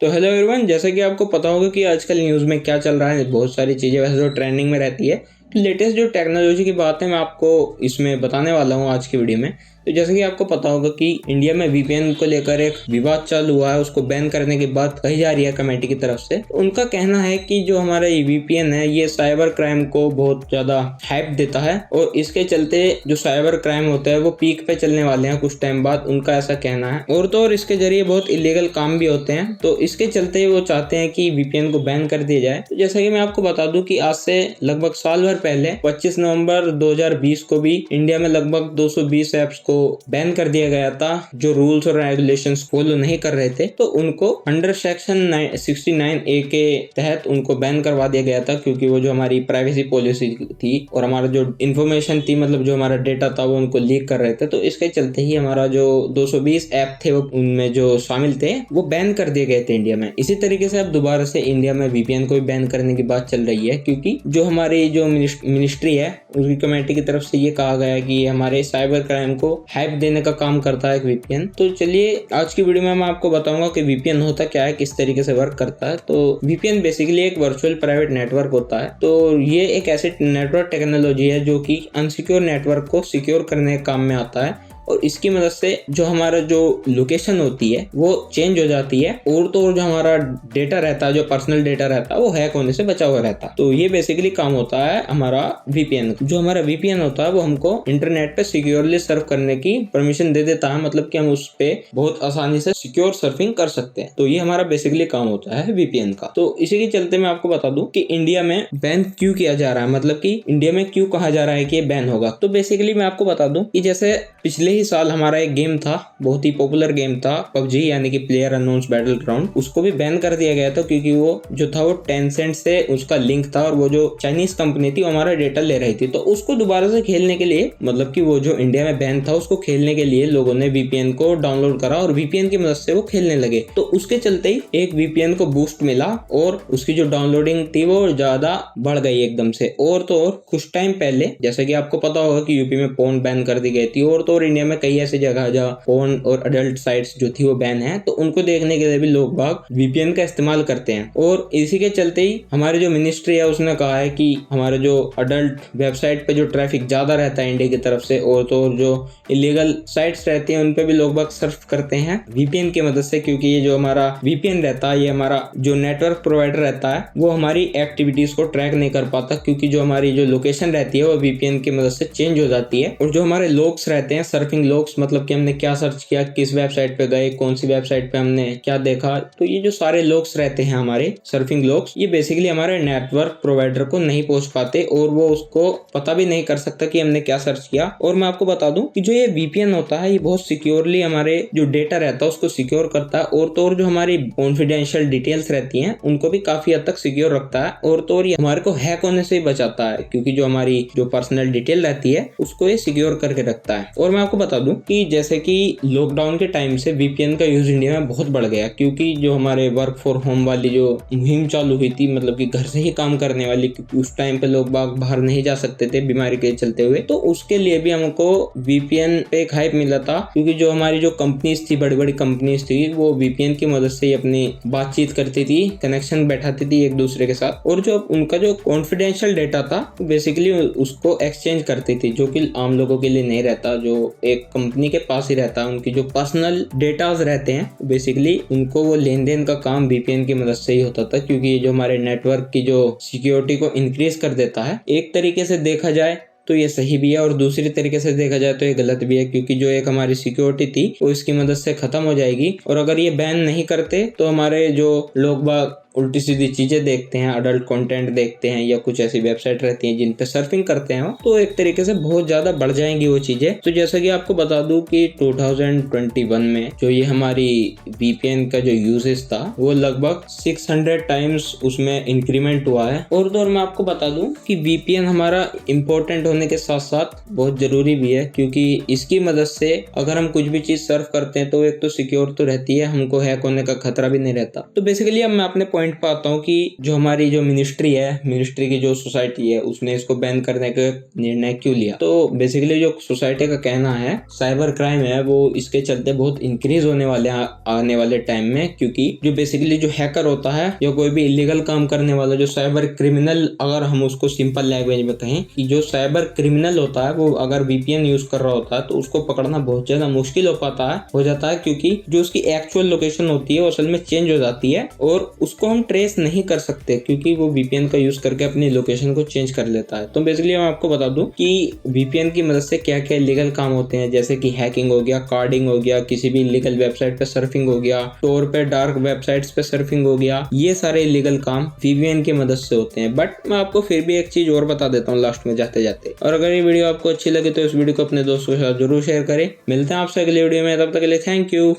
तो hello everyone, जैसा कि आपको पता होगा कि आजकल न्यूज़ में क्या चल रहा है, बहुत सारी चीज़ें वैसे तो ट्रेंडिंग में रहती है। तो लेटेस्ट जो टेक्नोलॉजी की बात है मैं आपको इसमें बताने वाला हूँ आज की वीडियो में। तो जैसे कि आपको पता होगा कि इंडिया में वीपीएन को लेकर एक विवाद चालू हुआ है, उसको बैन करने की बात कही जा रही है कमेटी की तरफ से। तो उनका कहना है कि जो हमारा वीपीएन है ये साइबर क्राइम को बहुत ज्यादा हाइप देता है और इसके चलते जो साइबर क्राइम होता है वो पीक पे चलने वाले हैं कुछ टाइम बाद, उनका ऐसा कहना है। और तो और इसके जरिए बहुत इलीगल काम भी होते हैं, तो इसके चलते वो चाहते हैं कि वीपीएन को बैन कर दिया जाए। तो जैसा कि मैं आपको बता दूं कि आज से लगभग साल भर पहले 25 नवंबर 2020 को भी इंडिया में लगभग 220 ऐप्स को बैन कर दिया गया था जो रूल्स और रेगुलेशंस फॉलो नहीं कर रहे थे। तो उनको अंडर सेक्शन 69A के तहत उनको बैन करवा दिया गया था, क्योंकि वो जो हमारी प्राइवेसी पॉलिसी थी और हमारा जो इन्फॉर्मेशन थी, मतलब जो हमारा डेटा था वो उनको लीक कर रहे थे। तो इसके चलते ही हमारा जो 220 ऐप थे वो उनमें जो शामिल थे वो बैन कर दिए गए थे इंडिया में। इसी तरीके से अब दोबारा से इंडिया में वीपीएन को भी बैन करने की बात चल रही है, क्योंकि जो हमारी जो मिनिस्ट्री है उसकी कमेटी की तरफ से ये कहा गया है कि हमारे साइबर क्राइम को हाइप देने का काम करता है वीपीएन। तो चलिए आज की वीडियो में मैं आपको बताऊंगा कि वीपीएन होता क्या है, किस तरीके से वर्क करता है। तो वीपीएन बेसिकली एक वर्चुअल प्राइवेट नेटवर्क होता है। तो ये एक ऐसी नेटवर्क टेक्नोलॉजी है जो कि अनसिक्योर नेटवर्क को सिक्योर करने के काम में आता है और इसकी मदद से जो हमारा जो लोकेशन होती है वो चेंज हो जाती है और तो और जो हमारा डेटा रहता है, जो पर्सनल डेटा रहता है वो हैक होने से बचा हुआ रहता है। तो ये बेसिकली काम होता है हमारा वीपीएन। जो हमारा वीपीएन होता है वो हमको इंटरनेट पे सिक्योरली सर्व करने की परमिशन दे देता है, मतलब कि हम उस पे बहुत आसानी से सिक्योर सर्फिंग कर सकते हैं। तो ये हमारा बेसिकली काम होता है वीपीएन का। तो इसी के चलते मैं आपको बता दूं कि इंडिया में बैन क्यों किया जा रहा है, मतलब कि इंडिया में क्यों कहा जा रहा है कि ये बैन होगा। तो बेसिकली मैं आपको बता दूं कि जैसे पिछले ही साल हमारा एक गेम था, बहुत ही पॉपुलर गेम था पबजी, यानी कि प्लेयर अननोन्स बैटल ग्राउंड। उसको भी बैन कर दिया गया था क्योंकि वो जो था वो टेंसेंट से उसका लिंक था और वो जो चाइनीज कंपनी थी वो हमारा डेटा ले रही थी। तो उसको दोबारा से खेलने के लिए, मतलब कि वो जो इंडिया में बैन था उसको खेलने के लिए लोगों ने वीपीएन को डाउनलोड करा और वीपीएन की मदद से वो खेलने लगे। तो उसके चलते ही एक वीपीएन को बूस्ट मिला और उसकी जो डाउनलोडिंग थी वो ज्यादा बढ़ गई एकदम से। और तो और कुछ टाइम पहले, जैसा कि आपको पता होगा कि यूपी में पोर्न बैन कर दी गई थी और तो और इंडिया में कई ऐसी जगह जहाँ पोर्न और अडल्ट साइट्स जो थी वो बैन है, तो उनको देखने के लिए भी लोग बाग वीपीएन का इस्तेमाल करते हैं। और इसी के चलते ही हमारी जो मिनिस्ट्री है उसने कहा है कि हमारे जो अडल्ट वेबसाइट पे जो ट्रैफिक ज्यादा रहता है इंडिया की तरफ से और तो और जो इलीगल साइट्स रहती हैं उन पे भी लोग बाग सर्फ करते हैं वीपीएन की मदद से, क्योंकि ये जो हमारा वीपीएन रहता है ये हमारा जो नेटवर्क प्रोवाइडर रहता है वो हमारी एक्टिविटीज को ट्रैक नहीं कर पाता, क्योंकि जो हमारी जो लोकेशन रहती है वो वीपीएन की मदद से चेंज हो जाती है। और जो हमारे लॉग्स रहते हैं, सर्फिंग लॉग्स, मतलब कि हमने क्या सर्च किया, किस वेबसाइट पे गए, कौन सी वेबसाइट पे हमने क्या देखा, तो ये जो सारे लॉग्स रहते हैं हमारे सर्फिंग लॉग्स, ये बेसिकली हमारे नेटवर्क प्रोवाइडर को नहीं पहुंच पाते और वो उसको पता भी नहीं कर सकता कि हमने क्या सर्च किया। और मैं आपको बता दूं कि जो ये वीपीएन होता है ये बहुत सिक्योरली हमारे जो डेटा रहता है उसको सिक्योर करता है और तो और जो हमारी कॉन्फिडेंशियल डिटेल्स रहती हैं उनको भी काफी हद तक सिक्योर रखता है और तो और ये हमारे को हैक होने से बचाता है, क्योंकि जो हमारी जो पर्सनल डिटेल रहती है उसको ये सिक्योर करके रखता है। और मैं आपको बता दूं कि जैसे कि लॉकडाउन के टाइम से वीपीएन का यूज इंडिया में बहुत बढ़ गया, क्योंकि जो हमारे वर्क फॉर होम वाली जो मुहिम चालू हुई थी, मतलब कि घर से ही काम करने वाली, क्योंकि उस टाइम पे लोग बाहर नहीं जा सकते थे बीमारी के चलते हुए, तो उसके लिए भी हमको वीपीएन पे एक हाइप मिला था, क्योंकि जो हमारी जो कंपनीज थी, बड़ी बड़ी कंपनीज थी, वो वीपीएन की मदद से अपनी बातचीत करती थी, कनेक्शन बैठाती थी एक दूसरे के साथ, और जो उनका जो कॉन्फिडेंशियल डेटा था बेसिकली उसको एक्सचेंज करती थी, जो कि आम लोगों के लिए नहीं रहता, जो एक कंपनी के पास ही रहता है। उनकी जो पर्सनल डेटाज रहते हैं बेसिकली उनको वो लेन देन का काम वीपीएन की मदद से ही होता था, क्योंकि ये जो हमारे नेटवर्क की जो सिक्योरिटी को इंक्रीज कर देता है। एक तरीके से देखा जाए तो ये सही भी है और दूसरी तरीके से देखा जाए तो ये गलत भी है, क्योंकि जो एक हमारी सिक्योरिटी थी वो इसकी मदद से खत्म हो जाएगी। और अगर ये बैन नहीं करते तो हमारे जो लोग बाग उल्टी सीधी चीजें देखते हैं, अडल्ट कंटेंट देखते हैं या कुछ ऐसी वेबसाइट रहती हैं जिन पे सर्फिंग करते हैं, तो एक तरीके से बहुत ज्यादा बढ़ जाएंगी वो चीजें। तो जैसा कि आपको बता दूं कि 2021 में जो ये हमारी वीपीएन का जो यूजेस था वो लगभग 600 टाइम्स उसमें इंक्रीमेंट हुआ है। और तो और मैं आपको बता दूं कि वीपीएन हमारा इम्पोर्टेंट होने के साथ साथ बहुत जरूरी भी है, क्योंकि इसकी मदद से अगर हम कुछ भी चीज सर्फ करते हैं तो एक तो सिक्योर तो रहती है, हमको हैक होने का खतरा भी नहीं रहता। तो बेसिकली अब मैं अपने पॉइंट पे आता हूँ कि जो हमारी जो मिनिस्ट्री की जो सोसाइटी है उसने इसको बैन करने का निर्णय क्यों लिया। तो बेसिकली जो सोसाइटी का कहना है साइबर क्राइम है वो इसके चलते बहुत इंक्रीज होने वाले आने वाले टाइम में, क्योंकि जो बेसिकली जो हैकर होता है या कोई भी इलीगल काम करने वाला जो साइबर क्रिमिनल, अगर हम उसको सिंपल लैंग्वेज में कहें कि जो साइबर क्रिमिनल होता है वो अगर वीपीएन यूज कर रहा होता है तो उसको पकड़ना बहुत ज्यादा मुश्किल हो जाता है क्योंकि जो उसकी एक्चुअल लोकेशन होती है वो असल में चेंज हो जाती है और उसको हम ट्रेस नहीं कर सकते क्योंकि वो वीपीएन का यूज करके अपनी लोकेशन को चेंज कर लेता है। तो बेसिकली मैं आपको बता दूं कि वीपीएन की मदद से क्या क्या इलीगल काम होते हैं, जैसे कि हैकिंग हो गया, कार्डिंग हो गया, किसी भी इलीगल वेबसाइट पे सर्फिंग हो गया, स्टोर पे डार्क वेबसाइट्स पे सर्फिंग हो गया, ये सारे इलीगल काम वीपीएन की मदद से होते हैं। बट मैं आपको फिर भी एक चीज और बता देता हूँ लास्ट में जाते जाते, और अगर ये वीडियो आपको अच्छी लगे तो इस वीडियो को अपने दोस्तों के साथ जरूर शेयर करें। मिलते हैं आपसे अगले वीडियो में, तब तक के लिए थैंक यू।